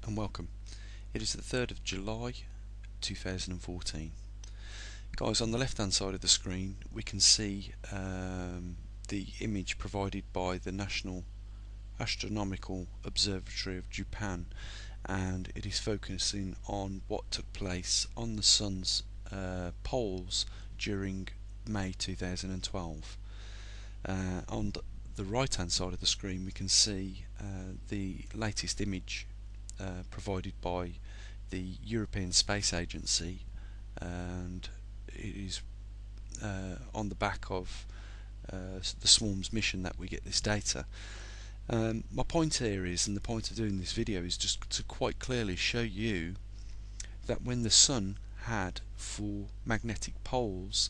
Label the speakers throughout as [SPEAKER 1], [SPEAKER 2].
[SPEAKER 1] and welcome. It is the 3rd of July 2014. Guys, on the left hand side of the screen we can see the image provided by the National Astronomical Observatory of Japan, and it is focusing on what took place on the Sun's poles during May 2012. On the right hand side of the screen we can see the latest image provided by the European Space Agency, and it is on the back of the Swarm's mission that we get this data. My point here is, and the point of doing this video is just to quite clearly show you that when the Sun had 4 magnetic poles,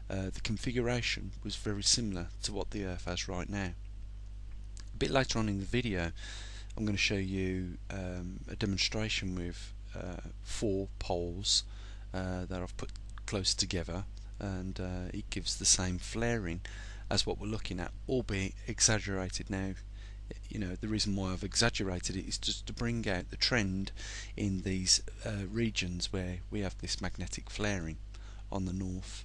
[SPEAKER 1] the configuration was very similar to what the Earth has right now. A bit later on in the video I'm going to show you a demonstration with 4 poles that I've put close together, and it gives the same flaring as what we're looking at, albeit exaggerated. Now, you know, the reason why I've exaggerated it is just to bring out the trend in these regions where we have this magnetic flaring on the north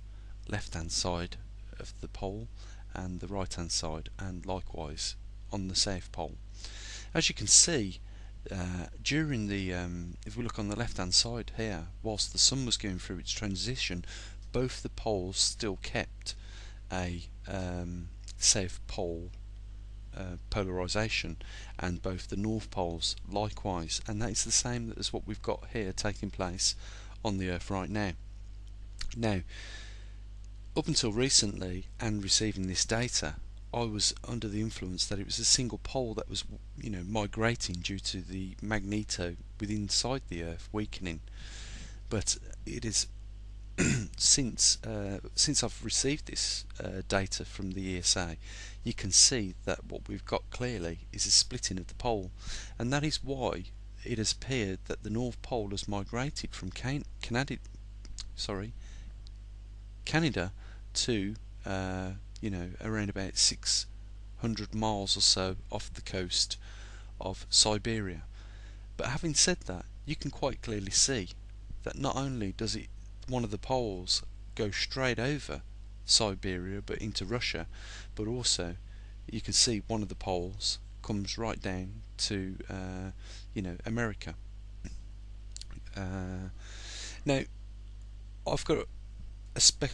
[SPEAKER 1] left hand side of the pole and the right hand side, and likewise on the south pole. As you can see, during the if we look on the left hand side here, whilst the Sun was going through its transition, both the poles still kept a south pole polarization, and both the north poles likewise, and that is the same as what we've got here taking place on the Earth right now. Now, up until recently and receiving this data, I was under the influence that it was a single pole that was, you know, migrating due to the magneto within inside the Earth weakening. But it is since I've received this data from the ESA, you can see that what we've got clearly is a splitting of the pole, and that is why it has appeared that the North Pole has migrated from Canada to you know, around about 600 miles or so off the coast of Siberia. But having said that, you can quite clearly see that not only does one of the poles go straight over Siberia but into Russia, but also you can see one of the poles comes right down to you know, America. Now, I've got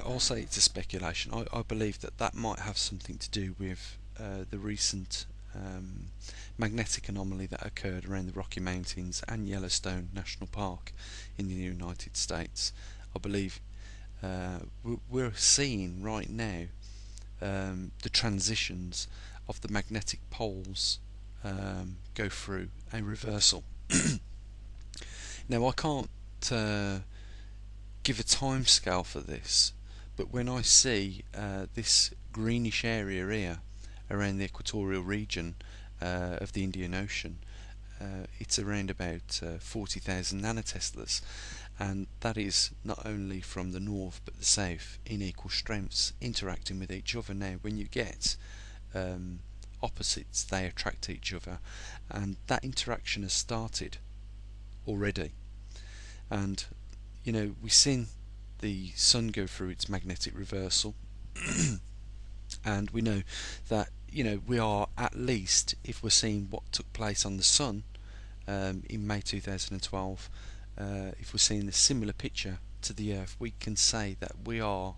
[SPEAKER 1] I'll say it's a speculation. I believe that might have something to do with the recent magnetic anomaly that occurred around the Rocky Mountains and Yellowstone National Park in the United States. I believe we're seeing right now the transitions of the magnetic poles go through a reversal. Now, I can't give a time scale for this, but when I see this greenish area here around the equatorial region of the Indian Ocean, it's around about 40,000 nanoteslas, and that is not only from the north but the south in equal strengths interacting with each other. Now, when you get opposites, they attract each other, and that interaction has started already. And you know, we've seen the Sun go through its magnetic reversal and we know that, you know, we are, at least if we're seeing what took place on the Sun in May 2012, if we're seeing a similar picture to the Earth, we can say that we are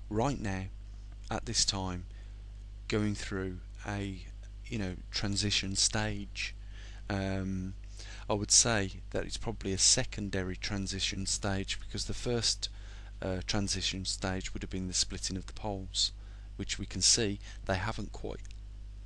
[SPEAKER 1] right now at this time going through a, you know, transition stage. I would say that it's probably a secondary transition stage, because the first transition stage would have been the splitting of the poles, which we can see they haven't quite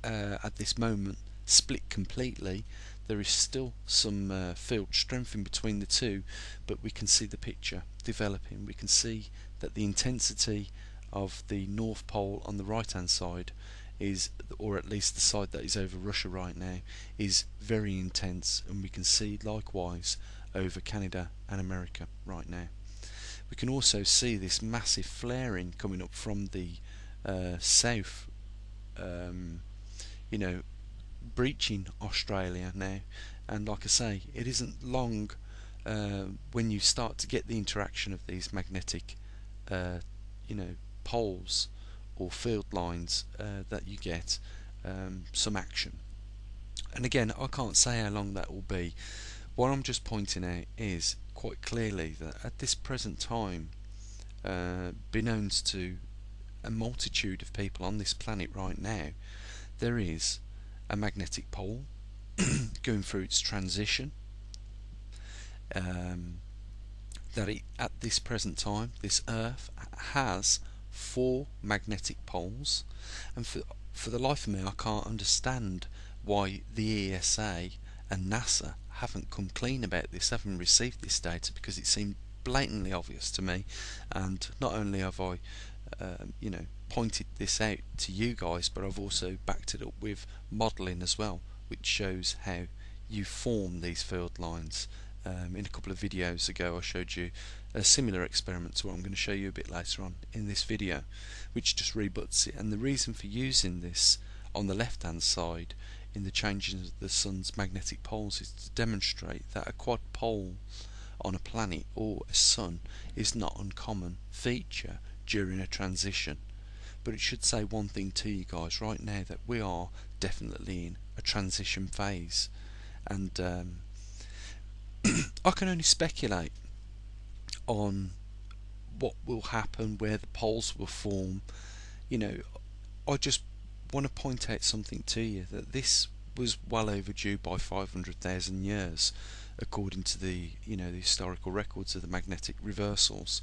[SPEAKER 1] at this moment split completely. There is still some field strength in between the two, but we can see the picture developing. We can see that the intensity of the North Pole on the right hand side is, or at least the side that is over Russia right now, is very intense, and we can see likewise over Canada and America right now. We can also see this massive flaring coming up from the south, you know, breaching Australia now, and like I say, it isn't long when you start to get the interaction of these magnetic poles or field lines that you get some action. And again, I can't say how long that will be. What I'm just pointing out is quite clearly that at this present time, beknownst to a multitude of people on this planet right now, there is a magnetic pole going through its transition. At this present time, this Earth has 4 magnetic poles, and for the life of me, I can't understand why the ESA and NASA haven't come clean about this, haven't received this data, because it seemed blatantly obvious to me. And not only have I pointed this out to you guys, but I've also backed it up with modelling as well, which shows how you form these field lines. In a couple of videos ago I showed you a similar experiment to what I'm going to show you a bit later on in this video, which just rebuts it. And the reason for using this on the left hand side in the changes of the sun's magnetic poles is to demonstrate that a quad pole on a planet or a sun is not an uncommon feature during a transition. But it should say one thing to you guys right now, that we are definitely in a transition phase, and I can only speculate on what will happen, where the poles will form. I just want to point out something to you, that this was well overdue by 500,000 years, according to the the historical records of the magnetic reversals,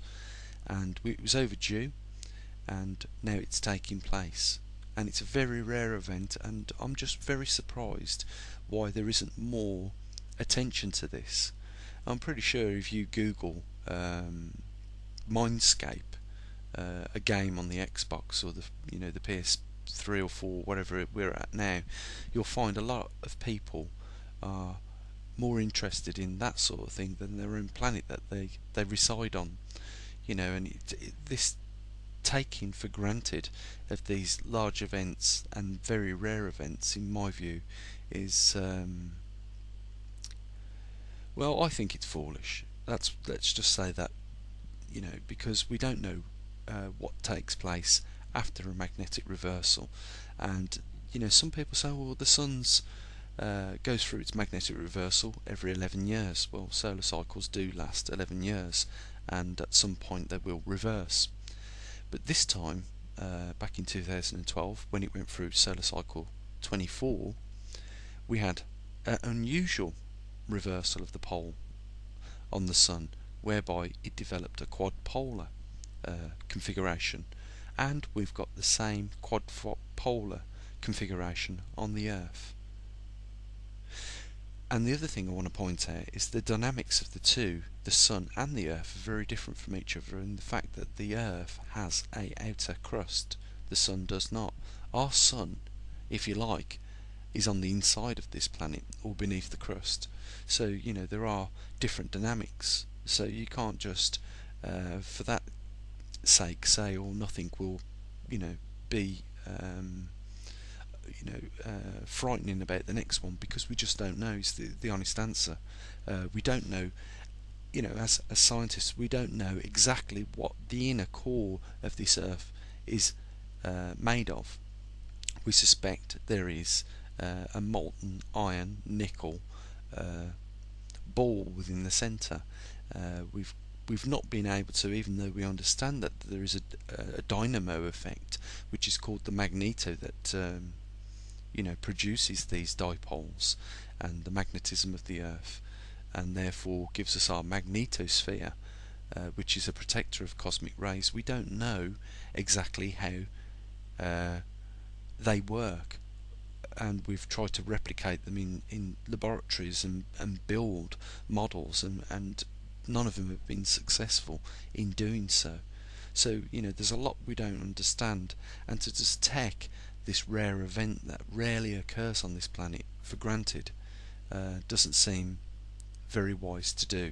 [SPEAKER 1] and it was overdue, and now it's taking place, and it's a very rare event, and I'm just very surprised why there isn't more attention to this. I'm pretty sure if you Google Mindscape, a game on the Xbox or the PS3 or 4, whatever we're at now, you'll find a lot of people are more interested in that sort of thing than their own planet that they reside on. And this taking for granted of these large events and very rare events, in my view, is well, I think it's foolish. Let's just say that, because we don't know what takes place after a magnetic reversal. And some people say, well, the sun's goes through its magnetic reversal every 11 years. Well, solar cycles do last 11 years, and at some point they will reverse. But this time, back in 2012, when it went through solar cycle 24, we had an unusual reversal of the pole on the sun, whereby it developed a quadpolar configuration, and we've got the same quadpolar configuration on the Earth. And the other thing I want to point out is the dynamics of the two, the sun and the Earth, are very different from each other, in the fact that the Earth has an outer crust, the sun does not. Our sun, if you like, is on the inside of this planet, or beneath the crust. So there are different dynamics. So you can't just for that sake say, oh, nothing will be frightening about the next one, because we just don't know. Is the honest answer. We don't know. As scientists, we don't know exactly what the inner core of this Earth is made of. We suspect there is a molten iron nickel ball within the centre. We've not been able to, even though we understand that there is a dynamo effect, which is called the magneto, that produces these dipoles and the magnetism of the Earth, and therefore gives us our magnetosphere, which is a protector of cosmic rays. We don't know exactly how they work, and we've tried to replicate them in laboratories and build models, and none of them have been successful in doing so. So there's a lot we don't understand, and to just take this rare event that rarely occurs on this planet for granted doesn't seem very wise to do.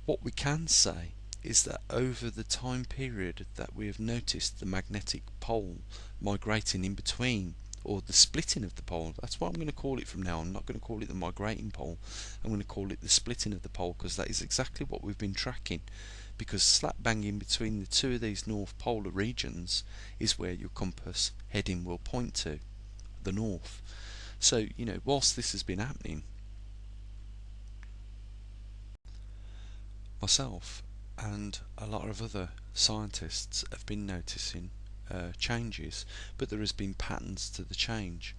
[SPEAKER 1] What we can say is that over the time period that we have noticed the magnetic pole migrating in between, or the splitting of the pole. That's what I'm going to call it from now on. I'm not going to call it the migrating pole. I'm going to call it the splitting of the pole, because that is exactly what we've been tracking. Because slap bang in between the two of these north polar regions is where your compass heading will point to, the north. So, whilst this has been happening, myself and a lot of other scientists have been noticing changes, but there has been patterns to the change.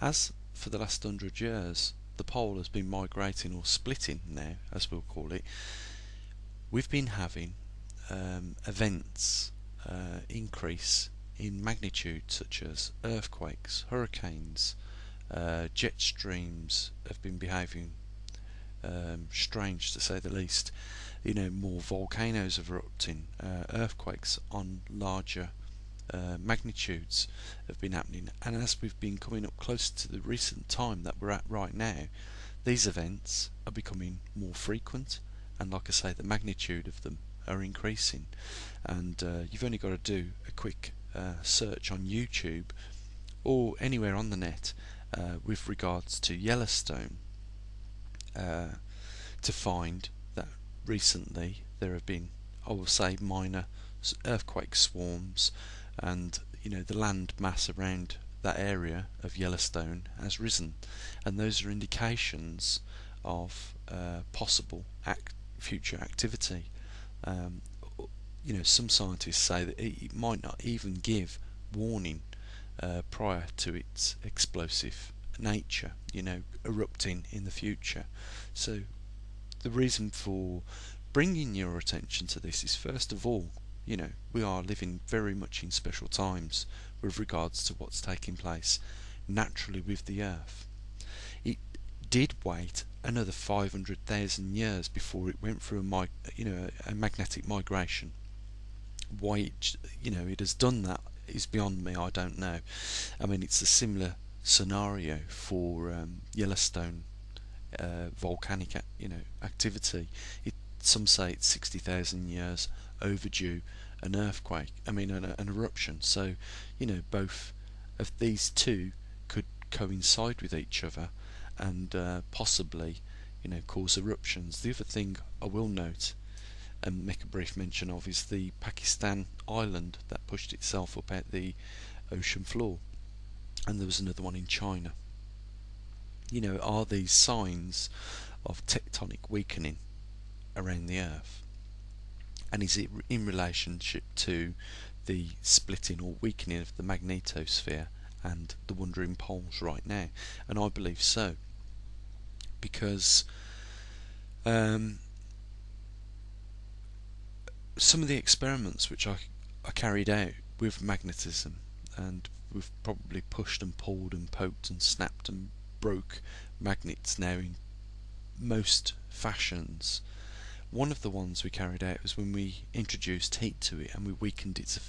[SPEAKER 1] As for the last 100 years, the pole has been migrating, or splitting now, as we'll call it. We've been having events increase in magnitude, such as earthquakes, hurricanes, jet streams have been behaving strange, to say the least. More volcanoes erupting, earthquakes on larger magnitudes have been happening, and as we've been coming up close to the recent time that we're at right now, these events are becoming more frequent, and like I say, the magnitude of them are increasing. And you've only got to do a quick search on YouTube or anywhere on the net with regards to Yellowstone to find that recently there have been, I will say, minor earthquake swarms, and the land mass around that area of Yellowstone has risen, and those are indications of possible future activity. Some scientists say that it might not even give warning prior to its explosive nature, erupting in the future. So the reason for bringing your attention to this is, first of all, we are living very much in special times with regards to what's taking place naturally with the Earth. It did wait another 500,000 years before it went through a magnetic migration. Why it has done that is beyond me. I don't know. I mean, it's a similar scenario for Yellowstone volcanic activity. Some say it's 60,000 years overdue an earthquake, an eruption. So both of these two could coincide with each other and possibly cause eruptions. The other thing I will note and make a brief mention of is the Pakistan island that pushed itself up out the ocean floor, and there was another one in China. Are these signs of tectonic weakening around the Earth? And is it in relationship to the splitting or weakening of the magnetosphere and the wandering poles right now? And I believe so, because some of the experiments which I carried out with magnetism, and we've probably pushed and pulled and poked and snapped and broke magnets now in most fashions. One of the ones we carried out was when we introduced heat to it and we weakened its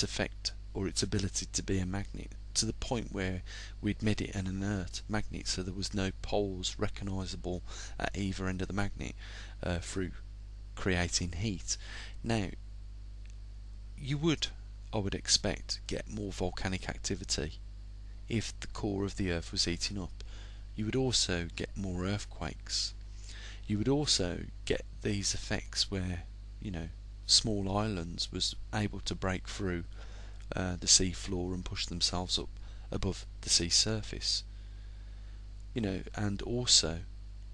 [SPEAKER 1] effect, or its ability to be a magnet, to the point where we'd made it an inert magnet, so there was no poles recognisable at either end of the magnet through creating heat. Now, I would expect, get more volcanic activity if the core of the Earth was heating up. You would also get more earthquakes. You would also get these effects where small islands was able to break through the sea floor and push themselves up above the sea surface. And also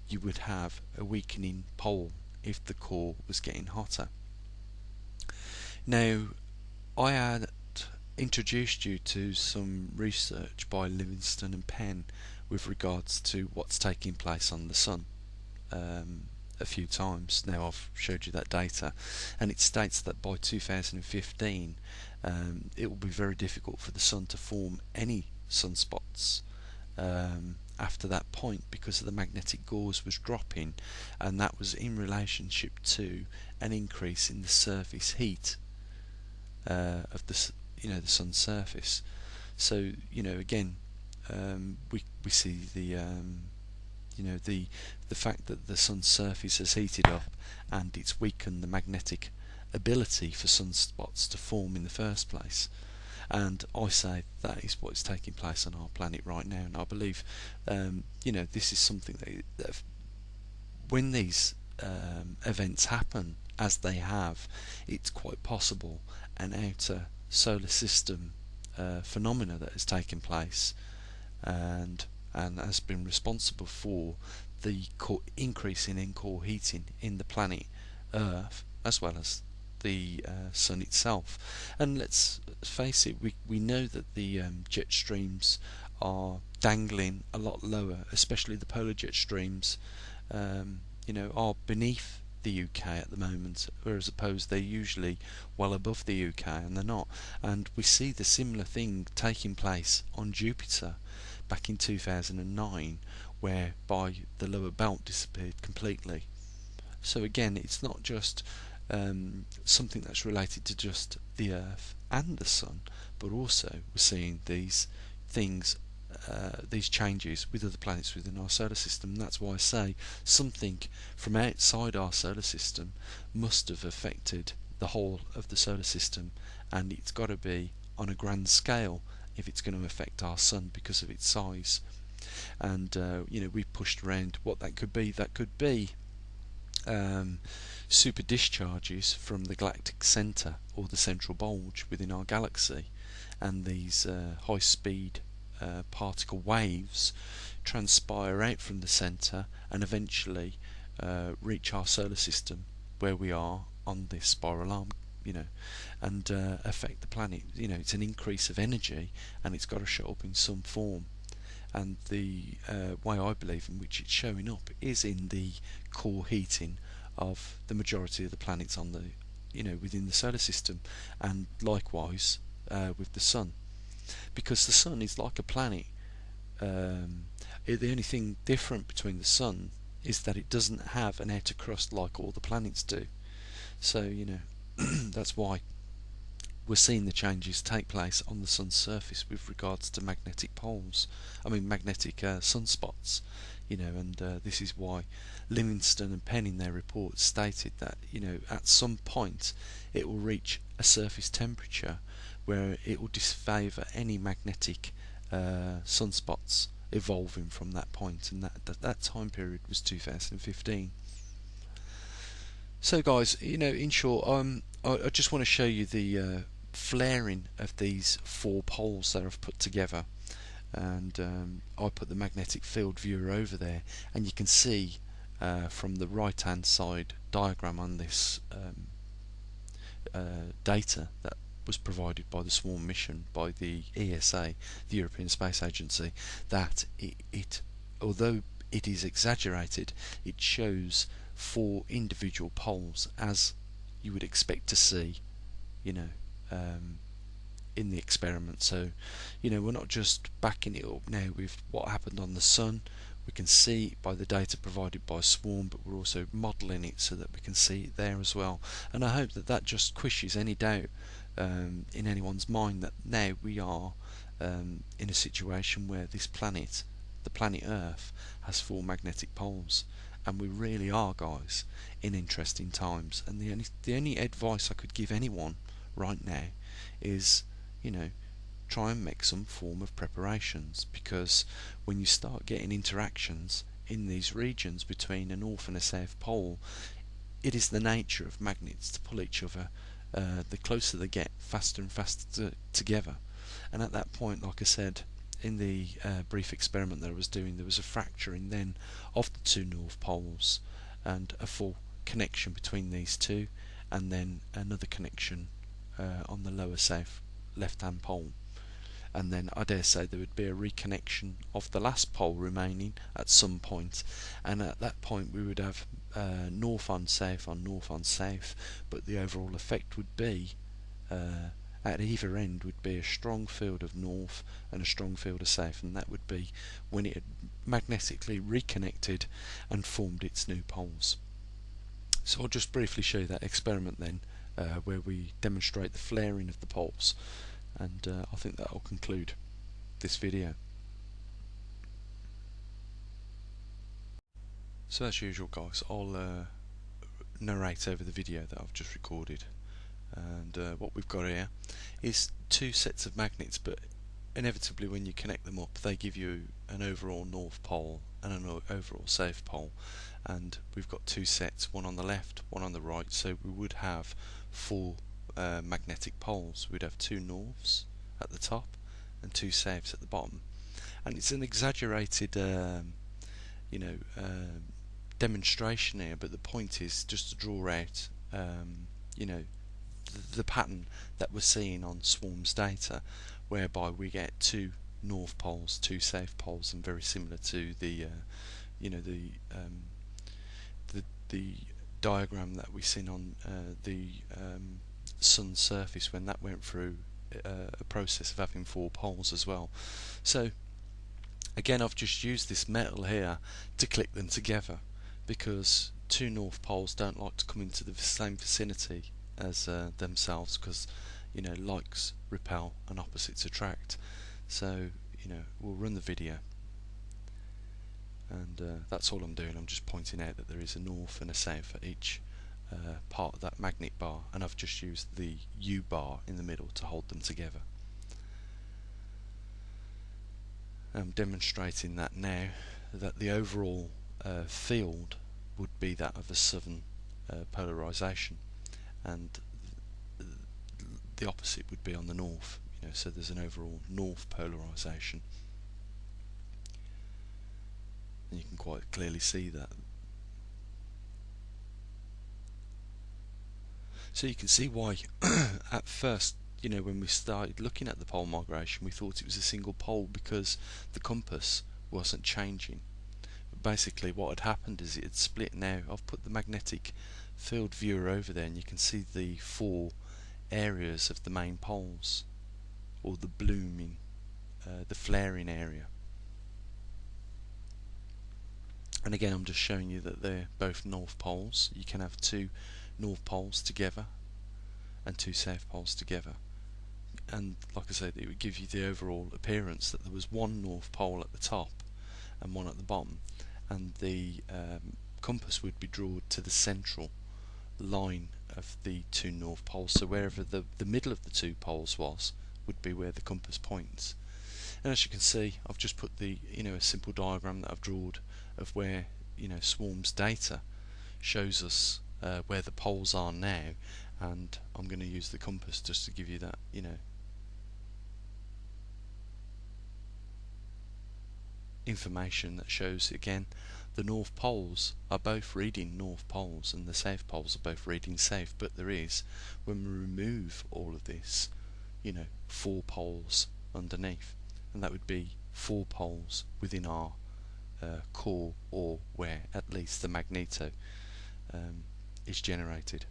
[SPEAKER 1] you would have a weakening pole if the core was getting hotter. Now, I had introduced you to some research by Livingston and Penn with regards to what's taking place on the Sun a few times. Now I've showed you that data, and it states that by 2015 it will be very difficult for the Sun to form any sunspots after that point, because of the magnetic gauge was dropping, and that was in relationship to an increase in the surface heat of the Sun's surface. So again, we see the fact that the Sun's surface has heated up, and it's weakened the magnetic ability for sunspots to form in the first place. And I say that is what is taking place on our planet right now. And I believe, this is something that when these events happen, as they have, it's quite possible an outer solar system phenomena that has taken place and has been responsible for the increase in core heating in the planet Earth, as well as the sun itself. And let's face it, we know that the jet streams are dangling a lot lower, especially the polar jet streams, are beneath the UK at the moment, whereas opposed they're usually well above the UK, and they're not. And we see the similar thing taking place on Jupiter back in 2009, whereby the lower belt disappeared completely. So again, it's not just something that's related to just the Earth and the Sun, but also we're seeing these things, these changes with other planets within our solar system. And that's why I say something from outside our solar system must have affected the whole of the solar system, and it's got to be on a grand scale if it's going to affect our Sun because of its size. And we pushed around what that could be. That could be super discharges from the galactic centre or the central bulge within our galaxy, and these high-speed particle waves transpire out from the centre and eventually reach our solar system where we are on this spiral arm, and affect the planet. It's an increase of energy, and it's got to show up in some form. And the way I believe in which it's showing up is in the core heating of the majority of the planets on the, within the solar system, and likewise with the Sun, because the Sun is like a planet. The only thing different between the Sun is that it doesn't have an outer crust like all the planets do. So that's why we're seeing the changes take place on the Sun's surface with regards to magnetic sunspots, and this is why Livingston and Penn in their report stated that, at some point it will reach a surface temperature where it will disfavour any magnetic sunspots evolving from that point, and that time period was 2015. So guys, in short, I just want to show you the flaring of these four poles that I've put together, and I put the magnetic field viewer over there, and you can see from the right hand side diagram on this data that was provided by the Swarm mission by the ESA, the European Space Agency, that it although it is exaggerated, it shows four individual poles as you would expect to see, in the experiment. So, we're not just backing it up now with what happened on the Sun. We can see by the data provided by Swarm, but we're also modelling it so that we can see it there as well. And I hope that just quashes any doubt in anyone's mind that now we are in a situation where this planet, the planet Earth, has four magnetic poles. And we really are, guys, in interesting times. And the only advice I could give anyone right now is, try and make some form of preparations, because when you start getting interactions in these regions between a north and a south pole, it is the nature of magnets to pull each other, the closer they get, faster and faster together. And at that point, like I said, in the brief experiment that I was doing, there was a fracturing then of the two north poles, and a full connection between these two, and then another connection on the lower south left hand pole. And then I dare say there would be a reconnection of the last pole remaining at some point, and at that point we would have north on south on north on south, but the overall effect would be at either end would be a strong field of north and a strong field of south, and that would be when it had magnetically reconnected and formed its new poles. So I'll just briefly show you that experiment then, where we demonstrate the flaring of the poles, and I think that will conclude this video. So as usual, guys, I'll narrate over the video that I've just recorded, And what we've got here is two sets of magnets, but inevitably when you connect them up they give you an overall north pole and an overall south pole, and we've got two sets, one on the left, one on the right, so we would have four magnetic poles. We'd have two norths at the top and two souths at the bottom, and it's an exaggerated demonstration here, but the point is just to draw out the pattern that we're seeing on swarms data, whereby we get two north poles, two south poles, and very similar to the diagram that we seen on the sun's surface when that went through a process of having four poles as well. So again, I've just used this metal here to click them together, because two north poles don't like to come into the same vicinity as themselves, because likes repel and opposites attract. So we'll run the video, and that's all I'm doing. I'm just pointing out that there is a north and a south at each part of that magnet bar, and I've just used the U bar in the middle to hold them together. I'm demonstrating that now, that the overall field would be that of a southern polarization, and the opposite would be on the north, so there's an overall north polarization, and you can quite clearly see that. So you can see why at first, when we started looking at the pole migration, we thought it was a single pole, because the compass wasn't changing. But basically what had happened is it had split. Now I've put the magnetic field viewer over there, and you can see the four areas of the main poles, or the blooming, the flaring area. And again, I'm just showing you that they're both north poles. You can have two north poles together and two south poles together, and like I said, it would give you the overall appearance that there was one north pole at the top and one at the bottom, and the compass would be drawn to the central line of the two north poles, so wherever the middle of the two poles was would be where the compass points. And as you can see, I've just put the a simple diagram that I've drawn of where swarms data shows us where the poles are now, and I'm going to use the compass just to give you that information that shows again the north poles are both reading north poles and the south poles are both reading south, but there is, when we remove all of this, four poles underneath, and that would be four poles within our core, or where at least the magneto is generated.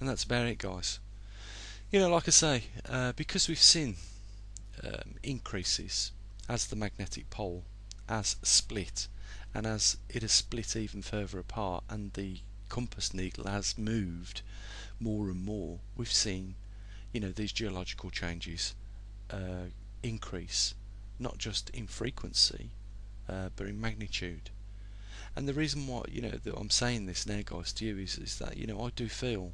[SPEAKER 1] And that's about it, guys. Like I say, because we've seen increases as the magnetic pole has split, and as it has split even further apart, and the compass needle has moved more and more, we've seen these geological changes increase, not just in frequency but in magnitude. And the reason why that I'm saying this now, guys, to you is that I do feel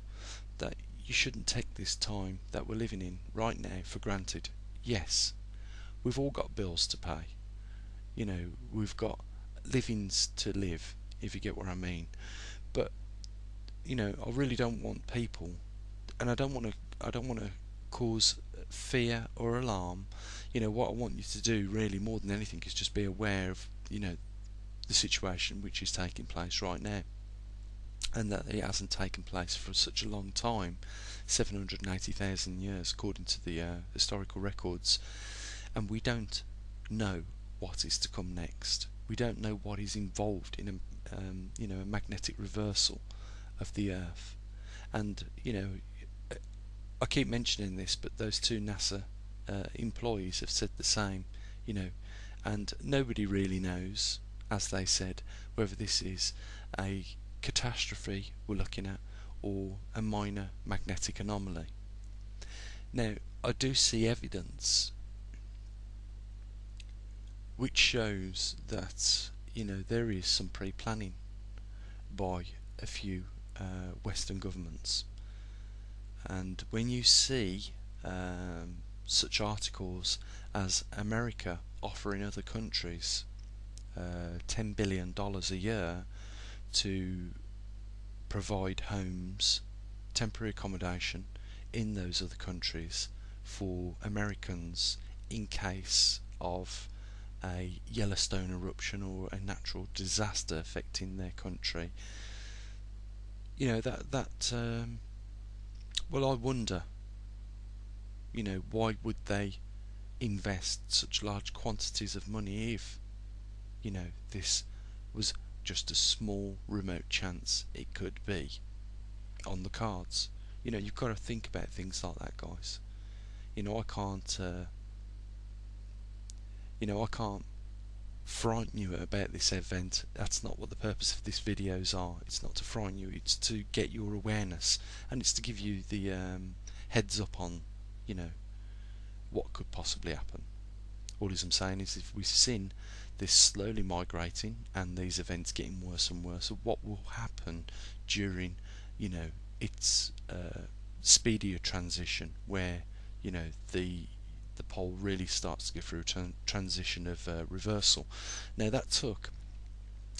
[SPEAKER 1] that you shouldn't take this time that we're living in right now for granted. Yes, we've all got bills to pay, we've got livings to live, if you get what I mean, but I really don't want people, and I don't want to cause fear or alarm. What I want you to do really more than anything is just be aware of the situation which is taking place right now, and that it hasn't taken place for such a long time, 780,000 years according to the historical records, and we don't know what is to come next. We don't know what is involved in a magnetic reversal of the Earth. And I keep mentioning this, but those two NASA employees have said the same, and nobody really knows, as they said, whether this is a catastrophe we're looking at or a minor magnetic anomaly. Now, I do see evidence which shows that there is some pre-planning by a few Western governments. And when you see such articles as America offering other countries $10 billion a year to provide homes, temporary accommodation in those other countries for Americans in case of a Yellowstone eruption or a natural disaster affecting their country, well, I wonder, why would they invest such large quantities of money if, this was just a small, remote chance it could be on the cards. You've got to think about things like that, guys. I can't frighten you about this event. That's not what the purpose of these videos are. It's not to frighten you, it's to get your awareness, and it's to give you the heads up on, what could possibly happen. All I'm saying is, if we've seen this slowly migrating and these events getting worse and worse, what will happen during, its speedier transition, where, the pole really starts to go through a transition of reversal. Now that took,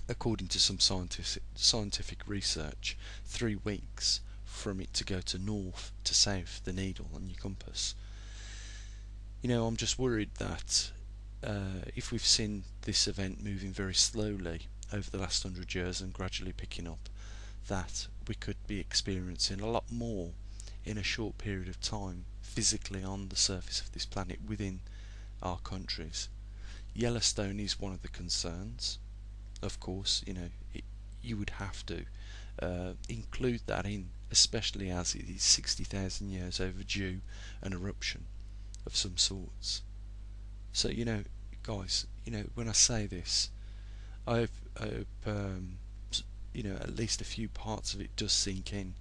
[SPEAKER 1] according to some scientific research, 3 weeks from it to go to north to south, the needle on your compass. I'm just worried that if we've seen this event moving very slowly over the last 100 years and gradually picking up, that we could be experiencing a lot more in a short period of time physically on the surface of this planet within our countries. Yellowstone is one of the concerns. Of course, you would have to include that in, especially as it is 60,000 years overdue an eruption of some sorts. So, guys, when I say this, I hope at least a few parts of it does sink in.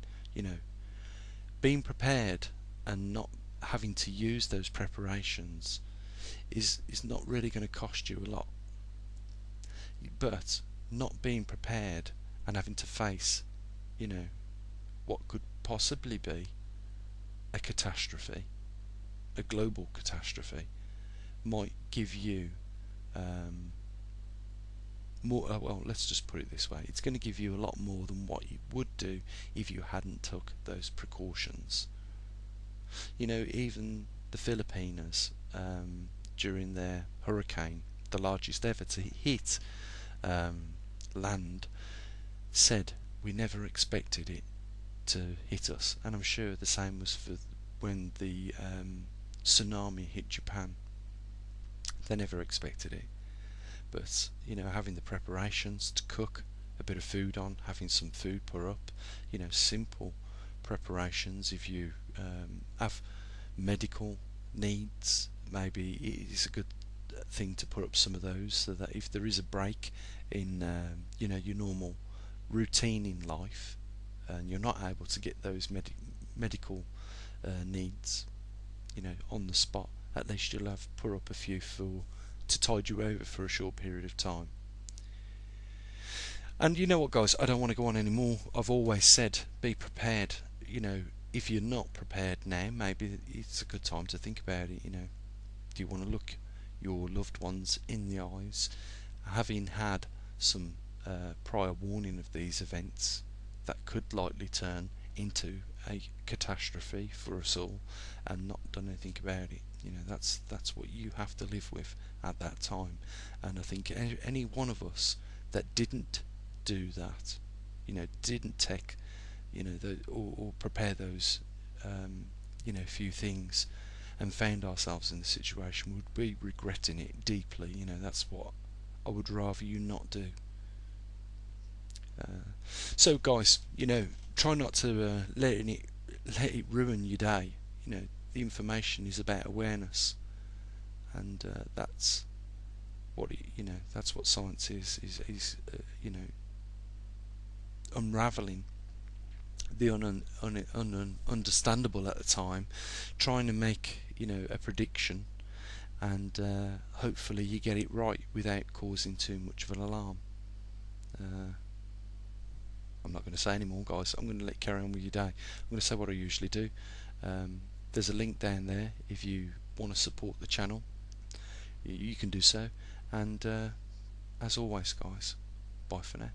[SPEAKER 1] Being prepared and not having to use those preparations is not really going to cost you a lot. But not being prepared and having to face, what could possibly be a catastrophe, a global catastrophe, might give you more. Well, let's just put it this way: it's going to give you a lot more than what you would do if you hadn't took those precautions. Even the Filipinos, during their hurricane, the largest ever to hit land, said we never expected it to hit us, and I'm sure the same was for when the tsunami hit Japan. They never expected it, but having the preparations to cook a bit of food on, having some food put up, simple preparations. If you have medical needs, maybe it's a good thing to put up some of those, so that if there is a break in your normal routine in life and you're not able to get those medical needs on the spot, at least you'll have put up a few to tide you over for a short period of time. And you know what, guys, I don't want to go on anymore. I've always said, be prepared. If you're not prepared now, maybe it's a good time to think about it. Do you want to look your loved ones in the eyes, having had some prior warning of these events that could likely turn into a catastrophe for us all, and not done anything about it? That's what you have to live with at that time. And I think any one of us that didn't do that, didn't take, or prepare those, few things, and found ourselves in the situation, would be regretting it deeply. That's what I would rather you not do. So, guys, try not to let it ruin your day. The information is about awareness, and that's what that's what science is unraveling the understandable at the time, trying to make a prediction, and hopefully you get it right without causing too much of an alarm. I'm not going to say anymore, guys. I'm going to let you carry on with your day. I'm going to say what I usually do. There's a link down there if you want to support the channel. You can do so. And as always, guys, bye for now.